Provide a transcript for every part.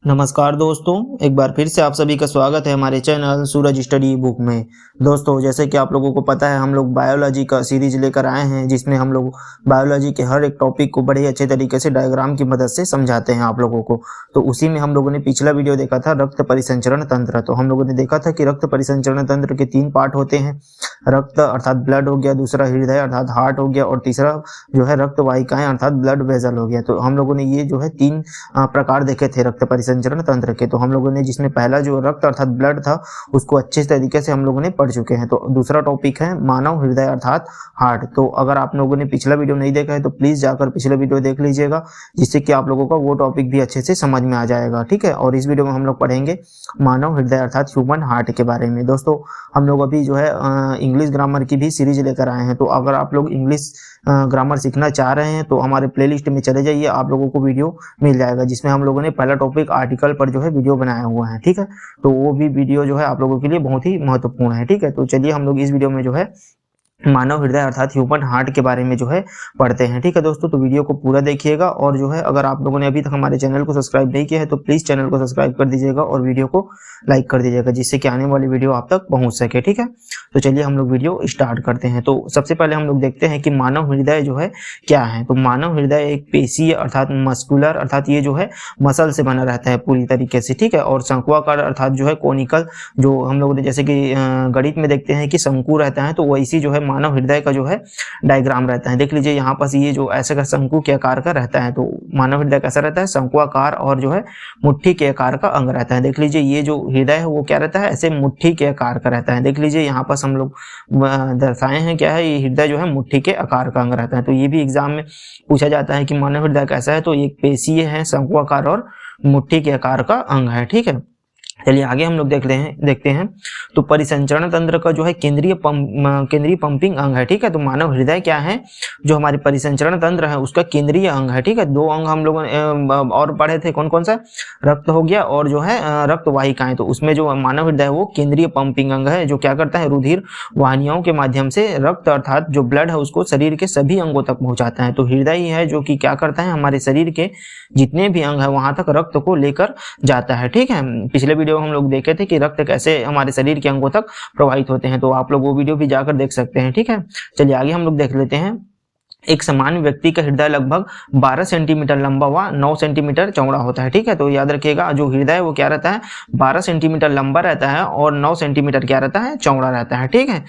नमस्कार दोस्तों, एक बार फिर से आप सभी का स्वागत है हमारे चैनल सूरज स्टडी बुक में। दोस्तों, जैसे कि आप लोगों को पता है, हम लोग बायोलॉजी का सीरीज लेकर आए हैं जिसमें हम लोग बायोलॉजी के हर एक टॉपिक को बड़े अच्छे तरीके से डायग्राम की मदद से समझाते हैं आप लोगों को। तो उसी में हम लोगों ने पिछला वीडियो देखा था रक्त परिसंचरण तंत्र। तो हम लोगों ने देखा था कि रक्त परिसंचरण तंत्र के 3 पार्ट होते हैं। रक्त अर्थात ब्लड हो गया, दूसरा हृदय अर्थात हार्ट हो गया, और तीसरा जो है रक्त वाहिकाएं अर्थात ब्लड वेजल हो गया। तो हम लोगों ने ये जो है 3 प्रकार देखे थे रक्त परिसंचरण तंत्र के। तो हम लोगों ने जिसमें पहला जो रक्त अर्थात ब्लड था उसको अच्छे तरीके से हम लोगों ने पढ़ चुके हैं। तो दूसरा टॉपिक है मानव हृदय अर्थात हार्ट। तो अगर आप लोगों ने पिछला वीडियो नहीं देखा है तो प्लीज जाकर पिछला वीडियो देख लीजिएगा, जिससे कि आप लोगों का वो टॉपिक भी अच्छे से समझ में आ जाएगा। ठीक है, और इस वीडियो में हम लोग पढ़ेंगे मानव हृदय अर्थात ह्यूमन हार्ट के बारे में। दोस्तों, हम लोग अभी जो है इंग्लिश ग्रामर की भी सीरीज लेकर आए हैं। तो अगर आप लोग इंग्लिश ग्रामर सीखना चाह रहे हैं तो हमारे प्लेलिस्ट में चले जाइए, आप लोगों को वीडियो मिल जाएगा जिसमें हम लोगों ने पहला टॉपिक आर्टिकल पर जो है वीडियो बनाया हुआ है। ठीक है, तो वो भी वीडियो जो है आप लोगों के लिए बहुत ही महत्वपूर्ण है। ठीक है, तो चलिए हम लोग इस वीडियो में जो है मानव हृदय अर्थात ह्यूमन हार्ट के बारे में जो है पढ़ते हैं। ठीक है दोस्तों, तो वीडियो को पूरा देखिएगा, और जो है अगर आप लोगों ने अभी तक हमारे चैनल को सब्सक्राइब नहीं किया है तो प्लीज चैनल को सब्सक्राइब कर दीजिएगा और वीडियो को लाइक कर दीजिएगा, जिससे कि आने वाली वीडियो आप तक पहुंच सके। ठीक है, तो चलिए हम लोग वीडियो स्टार्ट करते हैं। तो सबसे पहले हम लोग देखते हैं कि मानव हृदय जो है क्या है। तो मानव हृदय एक पेशीय अर्थात मस्कुलर अर्थात ये जो है मसल से बना रहता है पूरी तरीके से। ठीक है, और शंकुआकार अर्थात जो है कोनिकल, जो हम लोग जैसे कि गणित में देखते हैं कि शंकु रहता है, तो वैसी जो है मानव हृदय का जो है डायग्राम रहता है। देख लीजिए यहाँ पास ये जो ऐसे का शंकु के आकार का रहता है। तो मानव हृदय कैसा रहता है, शंकुआकार और जो है मुट्ठी के आकार का अंग रहता है। देख लीजिए ये जो हृदय है वो क्या रहता है, ऐसे मुट्ठी के आकार का रहता है। देख लीजिए यहाँ पास हम लोग दर्शाए हैं क्या है, ये हृदय जो है मुट्ठी के आकार का अंग रहता है। तो ये भी एग्जाम में पूछा जाता है कि मानव हृदय कैसा है, तो ये पेशीय है, शंकुआकार और मुट्ठी के आकार का अंग है। ठीक है, चलिए आगे हम लोग देखते हैं। तो परिसंचरण तंत्र का जो है केंद्रीय पंपिंग अंग है। ठीक है, तो मानव हृदय क्या है, जो हमारे परिसंचरण तंत्र है उसका केंद्रीय अंग है। ठीक है, 2 अंग हम लोगों ने और पढ़े थे, कौन कौन सा, रक्त हो गया और जो है रक्त वाहिकाएं। तो उसमें जो मानव हृदय है वो केंद्रीय पंपिंग अंग है, जो क्या करता है, रुधिर वाहिनियों के माध्यम से रक्त अर्थात जो ब्लड है उसको शरीर के सभी अंगों तक पहुंचाता है। तो हृदय ही है जो कि क्या करता है, हमारे शरीर के जितने भी अंग है वहां तक रक्त को लेकर जाता है। ठीक है, पिछले वीडियो हम लोग देखे थे कि रक्त कैसे हमारे शरीर के अंगों तक प्रवाहित होते हैं, तो आप लोग वो वीडियो भी जाकर देख सकते हैं। ठीक है, चलिए आगे हम लोग देख लेते हैं। एक सामान्य व्यक्ति का हृदय लगभग 12 सेंटीमीटर लंबा व 9 सेंटीमीटर चौड़ा होता है। ठीक है, तो याद रखिएगा जो हृदय है वो क्या रहता है, 12 सेंटीमीटर लंबा रहता है और 9 सेंटीमीटर क्या रहता है, चौड़ा रहता है। ठीक है,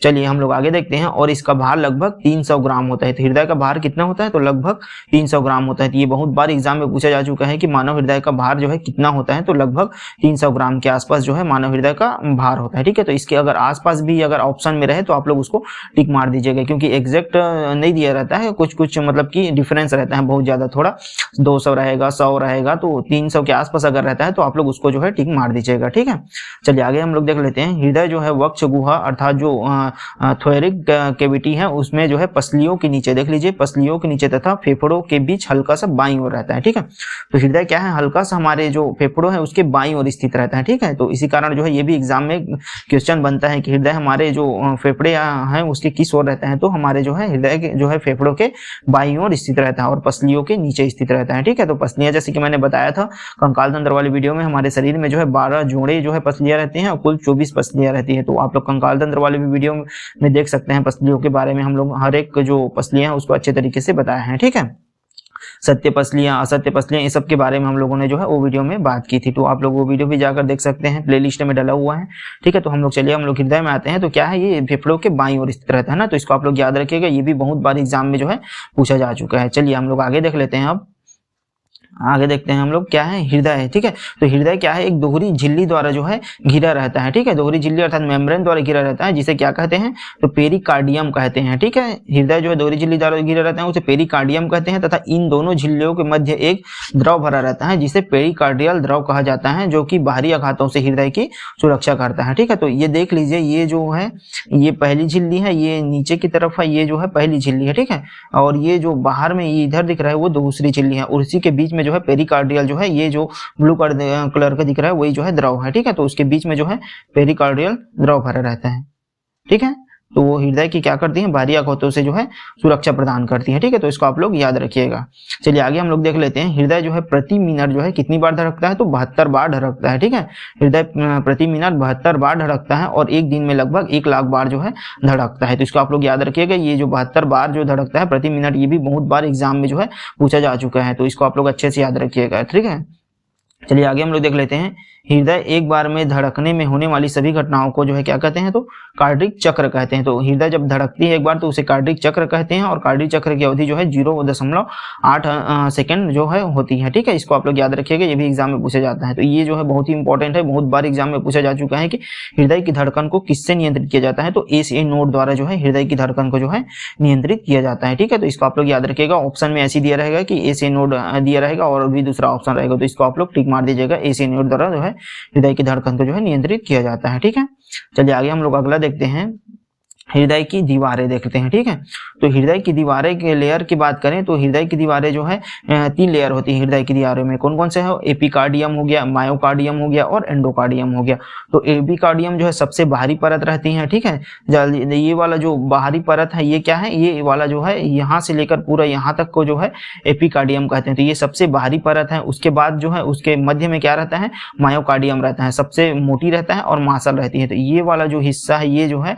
चलिए हम लोग आगे देखते हैं। और इसका भार लगभग 300 ग्राम होता है। तो हृदय का भार कितना होता है, तो लगभग 300 ग्राम होता है। तो ये बहुत बार एग्जाम में पूछा जा चुका है कि मानव हृदय का भार जो है कितना होता है, तो लगभग 300 ग्राम के आसपास जो है मानव हृदय का भार होता है। ठीक है, तो इसके अगर आसपास भी अगर ऑप्शन में रहे तो आप लोग उसको टिक मार दीजिएगा, क्योंकि एग्जैक्ट नहीं दिया रहता है, कुछ कुछ मतलब कि डिफरेंस रहता है बहुत ज्यादा, थोड़ा 200 रहेगा, 100 रहेगा, तो 300 के आसपास अगर रहता है तो आप लोग उसको जो है टिक मार दीजिएगा। ठीक है, चलिए आगे हम लोग देख लेते हैं। हृदय जो है वक्ष गुहा अर्थात जो थोरिक कैविटी है उसमें जो है पसलियों के नीचे, देख लीजिए पसलियों के नीचे तथा फेफड़ों के बीच हल्का सा बाईं ओर रहता है। ठीक है, तो हृदय क्या है, हल्का सा हमारे जो फेफड़ों है उसके बाईं ओर स्थित रहता है। ठीक है, तो इसी कारण जो है ये भी एग्जाम में क्वेश्चन बनता है कि हृदय हमारे जो फेफड़े हैं उसके किस ओर रहता है, तो हमारे जो है हृदय के जो है फेफड़ों के बाईं ओर स्थित रहता है और पसलियों के नीचे स्थित रहता है। ठीक है, तो पसलियां जैसे कि मैंने बताया था कंकाल तंत्र वाले वीडियो में, हमारे शरीर में जो है 12 जोड़े जो है पसलियां रहती हैं और कुल 24 पसलियां रहती है। तो आप लोग कंकाल तंत्र वाले भी वीडियो में देख सकते हैं पसलियों के बारे में, हम लोग हर एक जो पसलियां हैं उसको अच्छे तरीके से बताए हैं। ठीक है, सत्य पसलियां, असत्य पसलियां, ये सब के बारे में हम लोगों ने जो है वो वीडियो में बात की थी। तो आप लोग वो वीडियो भी जाकर देख सकते हैं, प्लेलिस्ट में डाला हुआ है। ठीक है, तो हम लोग चलिए हम लोग हृदय में आते हैं। तो क्या है, ये फेफड़ों के बाईं ओर स्थित रहता है ना, तो इसको आप लोग याद रखिएगा, ये भी बहुत बार एग्जाम में जो है पूछा जा चुका है। चलिए हम लोग आगे देख लेते हैं। अब आगे देखते हैं हम लोग क्या है, हृदय है। ठीक है, तो हृदय क्या है, एक दोहरी झिल्ली द्वारा जो है घिरा रहता है। ठीक है, दोहरी झिल्ली अर्थात मेम्ब्रेन द्वारा घिरा रहता है, जिसे क्या कहते हैं, तो पेरिकार्डियम कहते हैं। ठीक है, हृदय जो है दोहरी झिल्ली द्वारा घिरा रहता है उसे पेरिकार्डियम कहते हैं, तथा इन दोनों झिल्लियों के मध्य एक द्रव भरा रहता है जिसे पेरिकार्डियल द्रव कहा जाता है, जो कि बाहरी आघातों से हृदय की सुरक्षा करता है। ठीक है, तो ये देख लीजिए, ये जो है ये पहली झिल्ली है, ये नीचे की तरफ है, ये जो है पहली झिल्ली है। ठीक है, और ये जो बाहर में ये इधर दिख रहा है वो दूसरी झिल्ली है, और इसी के बीच में जो है पेरिकार्डियल जो है, ये जो ब्लू कलर का दिख रहा है वही जो है द्रव है। ठीक है, तो उसके बीच में जो है पेरिकार्डियल द्रव भरा रहता है। ठीक है, तो वो हृदय की क्या करती हैं, बाहरी आघातों से जो है सुरक्षा प्रदान करती है। ठीक है, तो इसको आप लोग याद रखिएगा। चलिए आगे हम लोग देख लेते हैं, हृदय जो है प्रति मिनट जो है कितनी बार धड़कता है, तो 72 बार धड़कता है। ठीक है, हृदय प्रति मिनट 72 बार धड़कता है और एक दिन में लगभग 1 लाख बार जो है धड़कता है। तो इसको आप लोग याद रखिएगा, ये जो 72 बार जो धड़कता है प्रति मिनट, ये भी बहुत बार एग्जाम में जो है पूछा जा चुका है, तो इसको आप लोग अच्छे से याद रखिएगा। ठीक है, चलिए आगे हम लोग देख लेते हैं, हृदय एक बार में धड़कने में होने वाली सभी घटनाओं को जो है क्या कहते हैं, तो कार्डिक चक्र कहते हैं। तो हृदय जब धड़कती है एक बार तो उसे कार्डिक चक्र कहते हैं और कार्डिक चक्र की अवधि जो है 0.8 सेकंड जो है होती है। ठीक है, इसको आप लोग याद रखिएगा, ये भी एग्जाम में पूछा जाता है। तो ये जो है बहुत ही इंपॉर्टेंट है, बहुत बार एग्जाम में पूछा जा चुका है कि हृदय की धड़कन को किससे नियंत्रित किया जाता है, तो एसए नोड द्वारा जो है हृदय की धड़कन को जो है नियंत्रित किया जाता है। ठीक है, तो इसको आप लोग याद रखिएगा, ऑप्शन में ऐसे दिया रहेगा कि एसए नोड दिया रहेगा और भी दूसरा ऑप्शन रहेगा, तो इसको आप लोग टिक मार दीजिएगा, एसए नोड द्वारा जो है हृदय की धड़कन को जो है नियंत्रित किया जाता है। ठीक है, चलिए आगे हम लोग अगला देखते हैं, हृदय की दीवारें देखते हैं। ठीक है, तो हृदय की दीवारें के लेयर की बात करें तो हृदय की दीवारें जो है 3 लेयर होती है हृदय की दीवारों में। कौन कौन से है, एपिकार्डियम हो गया, मायोकार्डियम हो गया और एंडोकार्डियम हो गया। तो एपिकार्डियम जो है सबसे बाहरी परत रहती है। ठीक है, ये वाला जो बाहरी परत है ये क्या है, ये वाला जो है यहाँ से लेकर पूरा यहाँ तक को जो है एपिकार्डियम कहते हैं। तो ये सबसे बाहरी परत है। उसके बाद जो है उसके मध्य में क्या रहता है, मायोकार्डियम रहता है, सबसे मोटी रहता है और मासल रहती है। तो ये वाला जो हिस्सा है ये जो है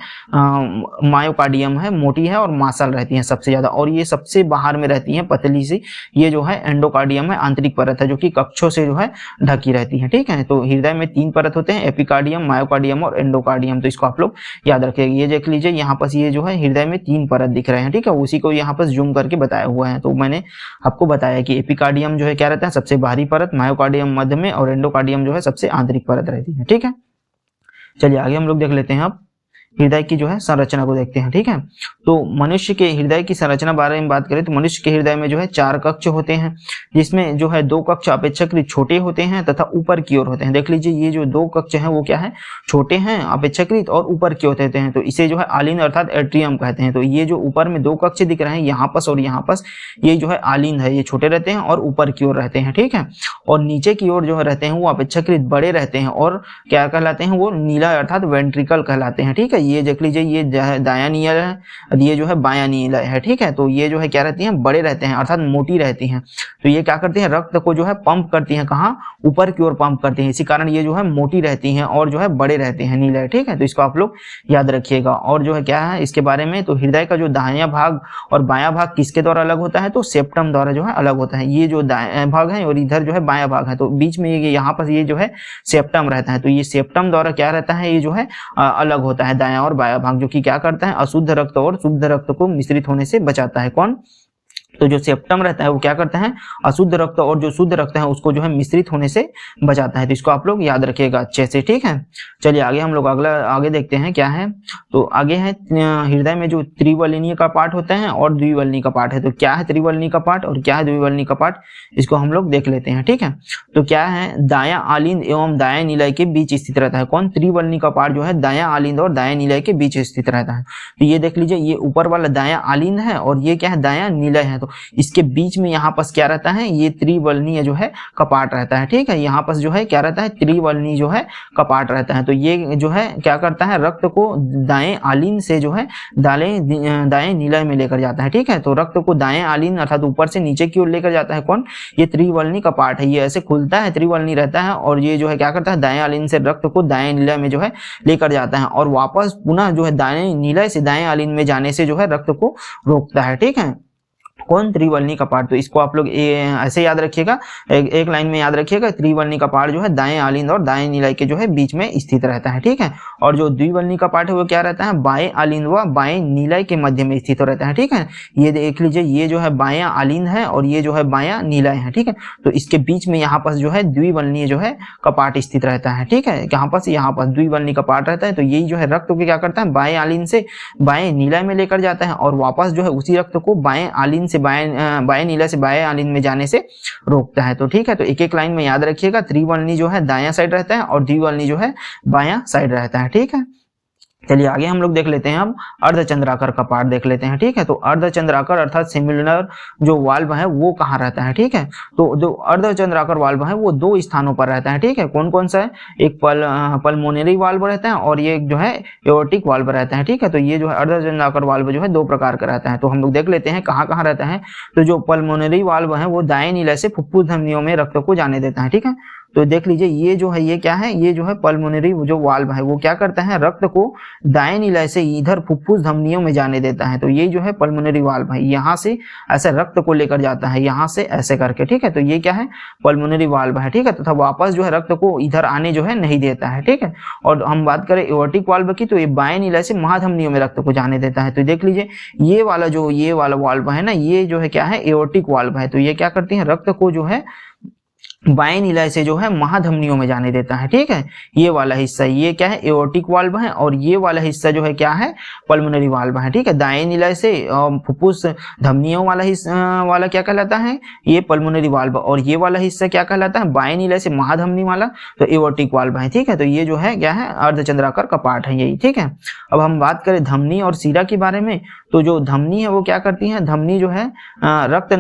मायोकार्डियम है, मोटी है और मासल रहती है सबसे ज्यादा, और ये सबसे बाहर में रहती है पतली सी, ये जो है एंडोकार्डियम है, आंतरिक परत है जो कि कक्षों से जो है ढकी रहती है। ठीक है, तो हृदय में 3 परत होते हैं, एपिकार्डियम, मायोकार्डियम और एंडोकार्डियम। तो इसको आप लोग याद रखिएगा, ये देख लीजिए यहाँ पर ये जो है हृदय में 3 परत दिख रहे हैं। ठीक है, उसी को यहाँ पर जूम करके बताया हुआ है। तो मैंने आपको बताया कि एपिकार्डियम जो है क्या रहता है, सबसे बाहरी परत, मायोकार्डियम मध्य में और एंडोकार्डियम जो है सबसे आंतरिक परत रहती है। ठीक है, चलिए आगे हम लोग देख लेते हैं, अब हृदय की जो है संरचना को देखते हैं। ठीक है, तो मनुष्य के हृदय की संरचना बारे में बात करें तो मनुष्य के हृदय में जो है 4 कक्ष होते हैं, जिसमें जो है 2 कक्ष अपेक्षाकृत छोटे होते हैं तथा ऊपर की ओर होते हैं। देख लीजिए, ये जो 2 कक्ष हैं वो क्या है, छोटे हैं, अपेक्षाकृत और ऊपर की ओर होते हैं। तो इसे जो है आलीन अर्थात एट्रियम कहते हैं। तो ये जो ऊपर में 2 कक्ष दिख रहे हैं यहाँ पर और यहाँ पर, ये जो है आलीन है, ये छोटे रहते हैं और ऊपर की ओर रहते हैं। ठीक है, और नीचे की ओर जो है रहते हैं वो अपेक्षाकृत बड़े रहते हैं और क्या कहलाते हैं, वो नीला अर्थात वेंट्रिकल कहलाते हैं। ठीक है, ये देख लीजिए, ये दायां नीला है, ये जो है बायां नीला है। ठीक है, तो ये जो है क्या रहती हैं, बड़े रहते हैं अर्थात मोटी रहती हैं। तो ये क्या करती हैं, रक्त को जो है पंप करती हैं, कहाँ, ऊपर की ओर पंप करती हैं, इसी कारण ये जो है मोटी रहती हैं और जो है बड़े रहते हैं, नीला है। ठीक है, तो इसको आप लोग याद रखिएगा। और जो है क्या है इसके बारे में, तो हृदय का जो दायां भाग और बायां भाग किसके द्वारा अलग होता है, तो सेप्टम द्वारा जो है अलग होता है। ये जो दायां भाग है और इधर जो है बायां भाग है, तो बीच में ये यहाँ पर ये जो है सेप्टम रहता है। तो ये सेप्टम द्वारा क्या रहता है, ये जो है अलग होता है दायां और बायां भाग, जो कि क्या करता है, अशुद्ध रक्त और शुद्ध रक्त को मिश्रित होने से बचाता है। कौन, तो जो सेप्टम रहता है वो क्या करता है, अशुद्ध रक्त और जो शुद्ध रक्त है उसको जो है मिश्रित होने से बचाता है। तो इसको आप लोग याद रखिएगा अच्छे से। ठीक है, चलिए आगे हम लोग आगे देखते हैं क्या है। तो आगे है हृदय में जो त्रिवलनीय का पार्ट होता है और द्विवलनीय का पार्ट है। तो क्या है त्रिवलनीय का पार्ट और क्या है द्विवलनीय का पार्ट, इसको हम लोग देख लेते हैं। ठीक है, तो क्या है, दायां आलिंद एवं दायां निलय के बीच स्थित रहता है। कौन, त्रिवलनीय का पार्ट जो है दायां आलिंद और दायां निलय के बीच स्थित रहता है। तो ये देख लीजिए, ये ऊपर वाला दायां आलिंद है और ये क्या है, दायां निलय है। तो इसके बीच में यहाँ पर क्या रहता है, ये त्रिवलनीय जो है कपाट रहता है। ठीक है, यहाँ पर जो है क्या रहता है, त्रिवलनीय जो है कपाट रहता है। तो ये जो है क्या करता है, रक्त को दाएं आलिन से जो है दाएं निलय में लेकर जाता है। ठीक है, तो रक्त को दाएं आलिन अर्थात ऊपर से नीचे की ओर लेकर जाता है। कौन, ये त्रिवलनीय कपाट है, ये ऐसे खुलता है, त्रिवलनीय रहता है और ये जो है क्या करता है, दाएं आलिन से रक्त को दाएं निलय में जो है लेकर जाता है और वापस पुनः जो है दाएं निलय से दाएं आलिन में जाने से जो है रक्त को रोकता है। ठीक है, कौन, त्रिवलनीय कपाट। तो इसको आप लोग ऐसे याद रखिएगा, एक लाइन में याद रखिएगा, त्रिवलनीय कपाट जो है दाएं आलिंद और दाएं निलय के जो है बीच में स्थित रहता है। ठीक है, और जो द्विवलनीय कपाट है वो क्या रहता है, बाएं आलिंद व बाएं निलय के मध्य में स्थित रहता है। ठीक है, ये देख लीजिए, ये जो है बायां आलिंद है और ये जो है बायां निलय है। ठीक है, तो इसके बीच में यहाँ पर जो है द्विवलनीय जो है कपाट स्थित रहता है। ठीक है, यहाँ पर द्विवलनीय कपाट रहता है। तो यही जो है रक्त को क्या करता है, बाएं आलिंद से बाएं निलय में लेकर जाता है और वापस जो है उसी रक्त को बाएं आलिंद से बाएं नीला से बाएं आलिंद में जाने से रोकता है। तो ठीक है, तो एक एक लाइन में याद रखिएगा, त्रिवलनीय जो है दायां साइड रहता है और द्विवलनीय जो है बायां साइड रहता है। ठीक है, चलिए आगे हम लोग देख लेते हैं अब अर्धचंद्राकार कपाट देख लेते हैं। ठीक है, तो अर्धचंद्राकार अर्थात सिमिलर जो वाल्व है वो कहाँ रहता है। ठीक है, तो जो अर्धचंद्राकार वाल्व है वो दो स्थानों पर रहता है। ठीक है, कौन कौन सा है, एक पल्मोनरी वाल्व रहता है और ये जो है एओर्टिक वाल्व रहता है। ठीक है, तो ये जो है अर्धचंद्राकार वाल्व जो है दो प्रकार का रहता है। तो हम लोग देख लेते हैं कहाँ कहाँ रहता है। तो जो पल्मोनरी वाल्व है वो दाएं नीले से फुफ्फुस धमनियों में रक्त को जाने देता है। ठीक है, तो देख लीजिए ये जो है ये क्या है, ये जो है पल्मोनरी जो वाल्व है वो क्या करता है, रक्त को दाएं नीले से इधर फुफ्फुस धमनियों में जाने देता है। तो ये जो है पल्मोनरी वाल्व है, यहाँ से ऐसे रक्त को लेकर जाता है, यहाँ से ऐसे करके। ठीक है, तो ये क्या है, पल्मोनरी वाल्व है। ठीक है, तथा वापस जो है रक्त को इधर आने जो है नहीं देता है। ठीक है, और हम बात करें एओर्टिक वाल्व की, तो ये बाएं नीले से महाधमनियों में रक्त को जाने देता है। तो देख लीजिए ये वाला वाल्व है ना, ये जो है क्या है, एओर्टिक वाल्व है। तो ये क्या करती है, रक्त को जो है बाएं नीला से जो है महाधमनियों में जाने देता है। ठीक है, ये वाला हिस्सा ये क्या है, एओर्टिक वाल्व है, और ये वाला हिस्सा जो है क्या है, पल्मोनरी वाल्व है। ठीक है, दाएं नीला से फुफ्फुस धमनियों वाला हिस्सा वाला क्या कहलाता है, ये पल्मोनरी वाल्व, और ये वाला हिस्सा क्या कहलाता है, बाएं नीला से महाधमनी वाला, तो एओर्टिक वाल्व है। ठीक है, तो ये जो है क्या है, अर्धचंद्राकार कपाट है यही। ठीक है, अब हम बात करें धमनी और सीरा के बारे में, तो जो धमनी है वो क्या करती है, धमनी जो है रक्त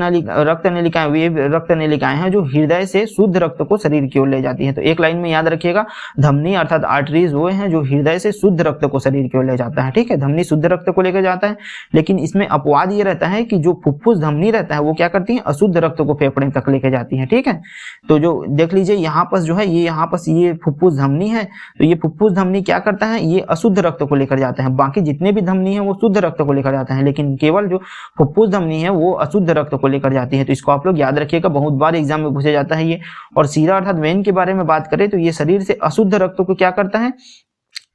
नलिकाएं, वे रक्त नलिकाएं हैं जो हृदय से शुद्ध रक्त को शरीर की ओर ले जाती है। तो एक लाइन में याद रखिएगा, धमनी अर्थात आर्टरीज वो हैं जो हृदय से शुद्ध रक्त को शरीर की ओर ले जाता है। ठीक है, धमनी शुद्ध रक्त को लेकर जाता है, लेकिन इसमें अपवाद ये रहता है कि जो फुफ्फुस धमनी रहता है वो क्या करती है, अशुद्ध रक्त को फेफड़े तक लेके जाती है। ठीक है, तो जो देख लीजिए यहाँ पर जो है ये यहाँ पर ये फुफ्फुस धमनी है, तो ये फुफ्फुस धमनी क्या करता है, ये अशुद्ध रक्त को लेकर जाता है। बाकी जितने भी धमनी है वो शुद्ध रक्त को लेकर जाता है, लेकिन केवल जो फुफ्फुस धमनी है वो अशुद्ध रक्त को लेकर जाती है। तो इसको आप लोग याद रखिएगा, बहुत बार एग्जाम में पूछा जाता है ये। और सीरा अर्थात वेन के बारे में बात करें तो ये शरीर से अशुद्ध रक्त को क्या करता है,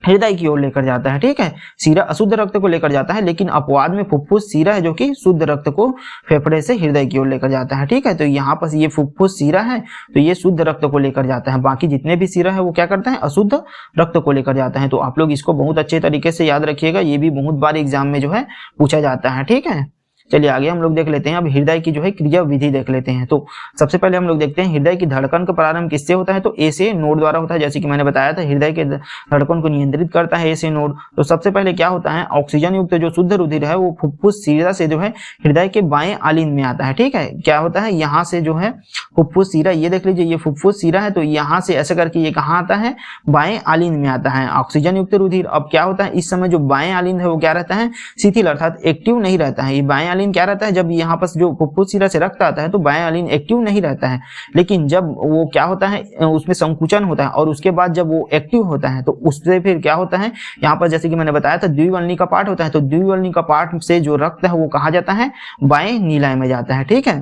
हृदय की ओर लेकर जाता है। ठीक है, सीरा अशुद्ध रक्त को लेकर जाता है, लेकिन अपवाद में फुफ्फुस सीरा है जो कि शुद्ध रक्त को फेफड़े से हृदय की ओर लेकर जाता है। ठीक है, तो यहाँ पर ये फुफ्फुस सीरा है तो ये शुद्ध रक्त को लेकर जाता है, बाकी जितने भी सीरा है वो क्या करता है, अशुद्ध रक्त को लेकर जाता है। तो आप लोग इसको बहुत अच्छे तरीके से याद रखिएगा, ये भी बहुत बार एग्जाम में जो है पूछा जाता है। ठीक है, चलिए आगे हम लोग देख लेते हैं, अब हृदय की जो है क्रिया विधि देख लेते हैं। तो सबसे पहले हम लोग देखते हैं हृदय की धड़कन का प्रारंभ किससे होता है, तो ए से नोड द्वारा होता है। जैसे कि मैंने बताया था हृदय के धड़कन को नियंत्रित करता है ए से नोड। तो सबसे पहले क्या होता है, ऑक्सीजन युक्त जो शुद्ध रुधिर है वो फुफ्फुस सीरा से जो है हृदय के बाएं आलिंद में आता है। ठीक है, क्या होता है, यहाँ से जो है फुफ्फुस सीरा, ये देख लीजिए ये फुफ्फुस सीरा है, तो यहाँ से ऐसे करके ये कहाँ आता है, बाएं आलिंद में आता है ऑक्सीजन युक्त रुधिर। अब क्या होता है, इस समय जो बाएं आलिंद है वो क्या रहता है, शिथिल अर्थात एक्टिव नहीं रहता है। ये बाएं आलिंद क्या रहता है, जब यहाँ पर जो फुफ्फुस सीरा से रक्त आता है तो बाएं आलिंद एक्टिव नहीं रहता है, लेकिन जब वो क्या होता है, उसमें संकुचन होता है और उसके बाद जब वो एक्टिव होता है तो उससे फिर क्या होता है, यहाँ पर जैसे कि मैंने बताया था द्विवल्नी का पार्ट होता है, तो द्विवल्नी का पार्ट से जो रक्त है वो कहा जाता है, बाएं नीलाय में जाता है। ठीक है,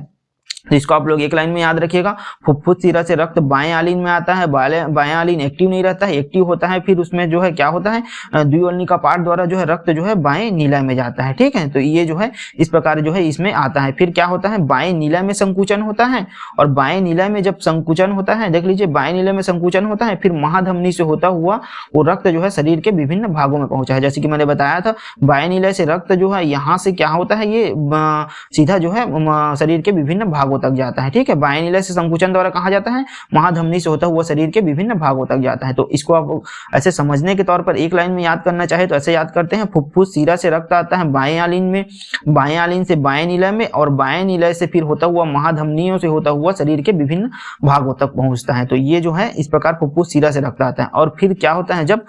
तो इसको आप लोग एक लाइन में याद रखिएगा, फुफ्फुस सीरा से रक्त बाएं आलिन में आता है, बाएं आलिन एक्टिव नहीं रहता है, एक्टिव होता है फिर उसमें जो है क्या होता है, द्विवल्नी का पार्ट द्वारा जो है रक्त जो है बाएं नीला में जाता है। ठीक है, तो ये जो है इस प्रकार जो है इसमें आता है। फिर क्या होता है, बाएं नीला में संकुचन होता है, और बाएं नीला में जब संकुचन होता है, देख लीजिए बाएं नीला में संकुचन होता है, फिर महाधमनी से होता हुआ वो रक्त जो है शरीर के विभिन्न भागों में पहुंचा है। जैसे कि मैंने बताया था बाएं नीला से रक्त जो है यहाँ से क्या होता है, ये सीधा जो है शरीर के विभिन्न भागों तक जाता है। ठीक है, बाएं नीला से संकुचन द्वारा कहा जाता है, महाधमनी से होता हुआ शरीर के विभिन्न भागों तक जाता है। तो इसको आप ऐसे समझने के तौर पर एक लाइन में याद करना चाहे तो ऐसे याद करते हैं, फुफ्फुस सीरा से रक्त आता है बाएं आलिन में, बाएं आलिन से बाएं नीला में, और बाएं नीला से फिर होता हुआ महाधमनियों से होता हुआ शरीर के विभिन्न भागों तक पहुंचता है। तो ये जो है इस प्रकार फुफ्फुस सीरा से रक्त आता है। और फिर क्या होता है, जब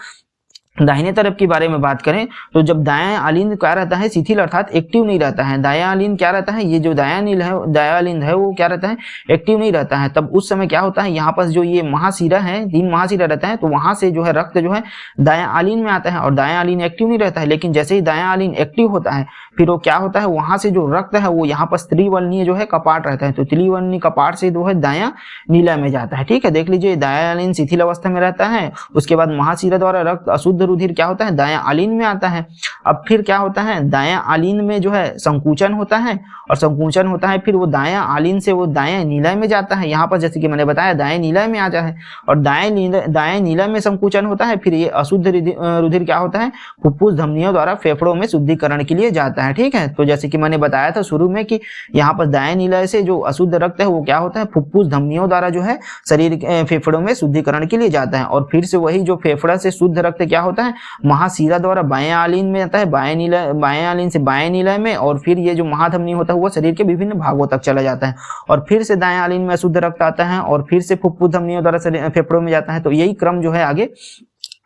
दाहिने तरफ के बारे में बात करें तो जब दायां आलिंद क्या रहता है, शिथिल अर्थात एक्टिव नहीं रहता है, दायां आलिंद क्या रहता है, ये जो दायां आलिंद है वो क्या रहता है, एक्टिव नहीं रहता है। तब उस समय क्या होता है, यहाँ पर जो ये महाशिरा है, 3 महाशिरा रहता है, तो वहां से जो है रक्त जो है दायां आलिंद में आता है, और दायां आलिंद एक्टिव नहीं रहता है। लेकिन जैसे ही दायां आलिंद एक्टिव होता है फिर वो क्या होता है, वहां से जो रक्त है वो यहाँ पर त्रिवर्णीय जो है कपाट रहता है, तो त्रिवर्णीय कपाट से जो है दायां नीला में जाता है। ठीक है, देख लीजिए दायां आलिंद शिथिल अवस्था में रहता है, उसके बाद महाशिरा द्वारा रक्त अशुद्ध रुधिर क्या होता है, दायां आलिन में आता है। अब फिर क्या होता है, दायां आलिन में जो है संकुचन होता है, और संकुचन होता है फिर वो दायां आलिन से वो दायां नीला में जाता है। यहाँ पर जैसे कि मैंने बताया दायां नीला में आ जाए, और दायां नीला में संकुचन होता है, फिर ये अशुद्ध रुधिर क्या होता है, फुफ्फुस धमनियों द्वारा फेफड़ों में शुद्धिकरण के लिए जाता है। ठीक है, तो जैसे कि मैंने बताया था शुरू में कि यहाँ पर दायां नीला से जो अशुद्ध रक्त है वो क्या होता है, फुफ्फुस धमनियों द्वारा जो है शरीर फेफड़ों में शुद्धिकरण के लिए जाता है, और फिर से वही जो फेफड़ा से शुद्ध रक्त क्या होता है, होता है, महाशिरा द्वारा बाएं आलीन में आता है, बाएं आलीन से बाएं नीलय में, और फिर ये जो महाधमनी होता है वो शरीर के विभिन्न भागों तक चला जाता है, और फिर से दाएं आलीन में अशुद्ध रक्त आता है, और फिर से फुफ्फुस धमनियों द्वारा फेफड़ों में जाता है। तो यही क्रम जो है आगे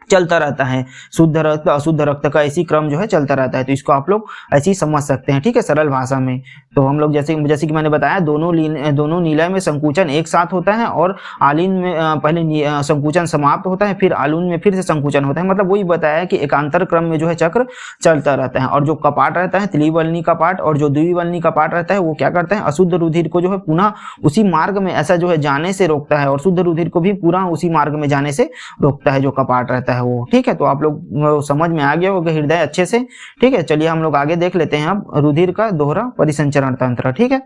चलता रहता है, शुद्ध रक्त अशुद्ध रक्त का ऐसी क्रम जो है चलता रहता है। तो इसको आप लोग ऐसे ही समझ सकते हैं, ठीक है, सरल भाषा में। तो हम लोग जैसे कि मैंने बताया, दोनों नीलय में संकुचन एक साथ होता है, और आलीन में पहले संकुचन समाप्त होता है, फिर आलून में फिर से संकुचन होता है। मतलब वही बताया कि एकांतर क्रम में जो है चक्र चलता रहता है। और जो कपाट रहता है त्रिवलनी कपाट, और जो द्विवलनी कपाट रहता है वो क्या करता है, अशुद्ध रुधिर को जो है पुनः उसी मार्ग में ऐसा जो है जाने से रोकता है, और शुद्ध रुधिर को भी पूरा उसी मार्ग में जाने से रोकता है जो कपाट रहता है वो, ठीक है। तो आप लोग समझ में आ गया होगा हृदय अच्छे से, ठीक है। चलिए हम लोग आगे देख लेते हैं अब रुधिर का दोहरा परिसंचरण तंत्र, ठीक है।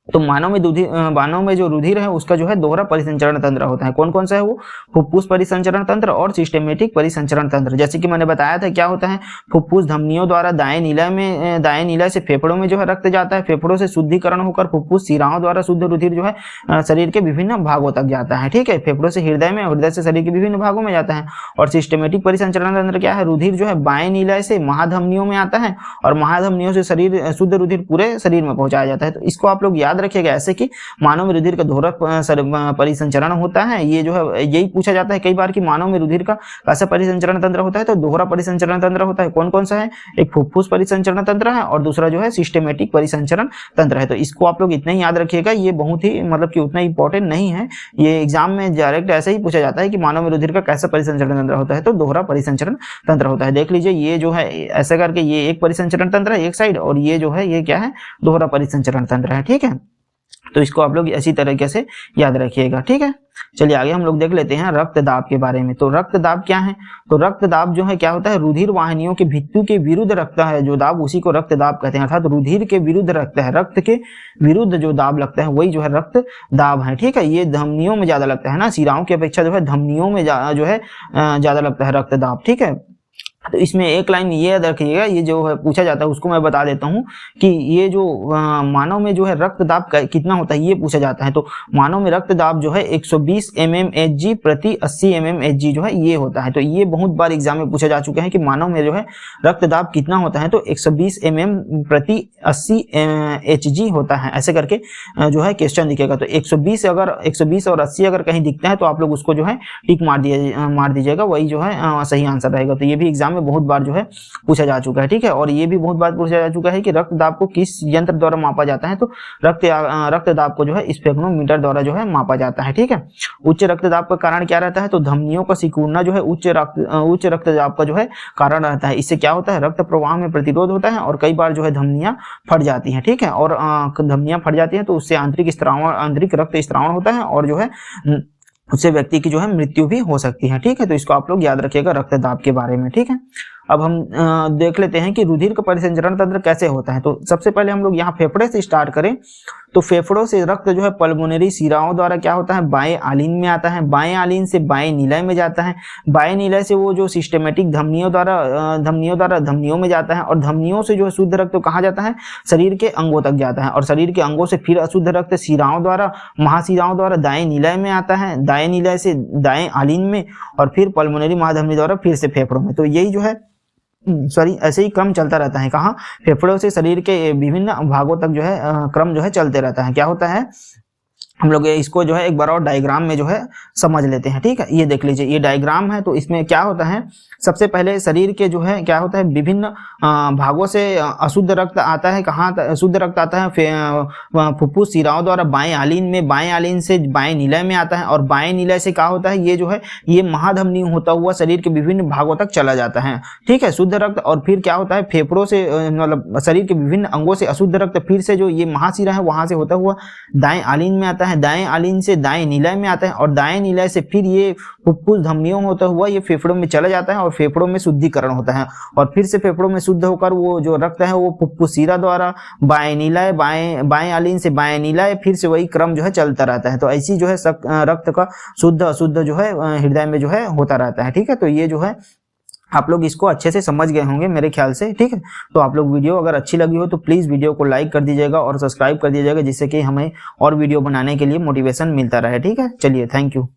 तो मानव में जो रुधिर है उसका जो है दोहरा परिसंचरण तंत्र होता है। कौन कौन सा है वो, फुफ्फुस परिसंचरण तंत्र और सिस्टेमेटिक परिसंचरण तंत्र। जैसे कि मैंने बताया था क्या होता है, फुफ्फुस धमनियों द्वारा दाएं नीलय से फेफड़ों में जो है रक्त जाता है, फेफड़ों से शुद्धिकरण होकर फुफ्फुस शिराओं द्वारा शुद्ध रुधिर जो है शरीर के विभिन्न भागों तक जाता है, ठीक है। फेफड़ों से हृदय में, हृदय से शरीर के विभिन्न भागों में जाता है। और सिस्टेमेटिक परिसंचरण तंत्र क्या है, रुधिर जो है बाएं नीलय से महाधमनियों में आता है, और महाधमनियों से शुद्ध रुधिर पूरे शरीर में पहुंचाया जाता है। तो इसको आप लोग याद रखिएगा ऐसे कि मानव में रुधिर का दोहरा परिसंचरण होता है। ये जो है यही पूछा जाता है कई बार कि मानव में रुधिर का कैसा परिसंचरण तंत्र होता है, तो दोहरा परिसंचरण तंत्र होता है। कौन कौन सा है, एक फुफ्फुस परिसंचरण तंत्र है, और दूसरा जो है सिस्टेमेटिक परिसंचरण तंत्र है। तो इसको आप लोग इतना ही याद रखिएगा, ये बहुत ही मतलब कि उतना इंपॉर्टेंट नहीं है, ये एग्जाम में डायरेक्ट ऐसे ही पूछा जाता है कि मानव में रुधिर का कैसा परिसंचरण तंत्र होता है, तो दोहरा परिसंचरण तंत्र होता है। देख लीजिए ये जो है ऐसा करके ये एक परिसंचरण तंत्र है एक साइड, और ये जो है ये क्या है, दोहरा परिसंचरण तंत्र है, ठीक है। तो इसको आप लोग इसी तरीके से याद रखिएगा, ठीक है। चलिए आगे हम लोग देख लेते हैं रक्त दाब के बारे में। तो रक्त दाब क्या है, तो रक्त दाब जो है क्या होता है, रुधिर वाहिनियों के भित्ति के विरुद्ध रखता है जो दाब, उसी को रक्त दाब कहते हैं। अर्थात रुधिर के विरुद्ध रखता है, रक्त के विरुद्ध जो दाब लगता है वही जो है रक्त दाब है, ठीक है। ये धमनियों में ज्यादा लगता है ना, शिराओं की अपेक्षा जो है धमनियों में जो है ज्यादा लगता है रक्त दाब, ठीक है। तो इसमें एक लाइन ये याद रखिएगा, ये जो है पूछा जाता है उसको मैं बता देता हूँ कि ये जो मानव में जो है रक्त दाब कितना होता है ये पूछा जाता है। तो मानव में रक्त दाब जो है 120 mmHg प्रति 80 mmHg जो है ये होता है। तो ये बहुत बार एग्जाम में पूछा जा चुका है कि मानव में जो है रक्त दाब कितना होता है, तो 120 mm प्रति 80 Hg होता है, ऐसे करके जो है क्वेश्चन दिखेगा। तो 120 और 80 अगर कहीं दिखता है तो आप लोग उसको जो है टिक मार दीजिएगा, वही जो है सही आंसर रहेगा। तो ये भी एग्जाम में बहुत बार जो है पूछा जा चुका है, ठीक है। और ये भी बहुत बार पूछा जा चुका है कि रक्त दाब को किस यंत्र द्वारा मापा जाता है, तो रक्त दाब को जो है स्पेक्ट्रोमीटर द्वारा जो है मापा जाता है, ठीक है। उच्च रक्तदाब का कारण क्या रहता है, तो धमनियों का सिकुड़ना जो है उच्च रक्तदाब का जो है कारण रहता है। इससे क्या होता है, रक्त प्रवाह में प्रतिरोध होता है, और कई बार जो है धमनियां फट जाती हैं, ठीक है। और धमनियां फट जाती हैं तो उससे आंतरिक रक्त स्त्रावण होता है, और जो है उससे व्यक्ति की जो है मृत्यु भी हो सकती है, ठीक है। तो इसको आप लोग याद रखिएगा रक्तदाब के बारे में, ठीक है। अब हम देख लेते हैं कि रुधिर का परिसंचरण तंत्र कैसे होता है। तो सबसे पहले हम लोग यहाँ फेफड़े से स्टार्ट करें, तो फेफड़ों से रक्त जो है पल्मोनरी शिराओं द्वारा क्या होता है, बाएं आलीन में आता है, बाएं आलीन से बाएं नीलय में जाता है, बाएं नीलय से वो जो सिस्टेमेटिक धमनियों द्वारा धमनियों में जाता है, और धमनियों से जो है शुद्ध रक्त कहाँ जाता है, शरीर के अंगों तक जाता है, और शरीर के अंगों से फिर अशुद्ध रक्त शिराओं द्वारा महाशिराओं द्वारा दाएं नीलय में आता है, दाएं नीलय से दाएं आलीन में, और फिर पल्मोनरी महाधमनी द्वारा फिर से फेफड़ों में। तो यही जो है ऐसे ही क्रम चलता रहता है, कहाँ, फेफड़ों से शरीर के विभिन्न भागों तक जो है क्रम जो है चलते रहता है। क्या होता है, हम लोग इसको जो है एक बार और डायग्राम में जो है समझ लेते हैं, ठीक है। ये देख लीजिए ये डायग्राम है। तो इसमें क्या होता है, सबसे पहले शरीर के जो है क्या होता है, विभिन्न भागों से अशुद्ध रक्त आता है, कहाँ शुद्ध रक्त आता है, फुफ्फुस शिराओं द्वारा बाएं आलीन में, बाएं आलीन से बाएं नीलय में आता है, और बाएं नीलय से क्या होता है, ये जो है ये महाधमनी होता हुआ शरीर के विभिन्न भागों तक चला जाता है, ठीक है, शुद्ध रक्त। और फिर क्या होता है, फेफड़ों से मतलब शरीर के विभिन्न अंगों से अशुद्ध रक्त फिर से जो ये महाशिरा है वहां से होता हुआ दाएं आलीन में आता है, दाएं आलीन से दाएं नीलय में आता है, और दाएं नीलय से फिर ये फुफ्फुस धमनियों होता हुआ ये फेफड़ों में चला जाता है, और फेफड़ों में शुद्धिकरण होता है, और फिर से फेफड़ों में शुद्ध होकर वो जो रक्त है वो फुफ्फुस शिरा द्वारा बाएं नीलय, बाएं आलीन से बाएं नीलय, फिर से वही क्रम जो है चलता रहता है। तो ऐसी जो है रक्त का शुद्ध अशुद्ध जो है हृदय में जो है होता रहता है, ठीक है। तो ये जो है आप लोग इसको अच्छे से समझ गए होंगे मेरे ख्याल से, ठीक है। तो आप लोग वीडियो अगर अच्छी लगी हो तो प्लीज़ वीडियो को लाइक कर दीजिएगा और सब्सक्राइब कर दीजिएगा, जिससे कि हमें और वीडियो बनाने के लिए मोटिवेशन मिलता रहे, ठीक है। चलिए, थैंक यू।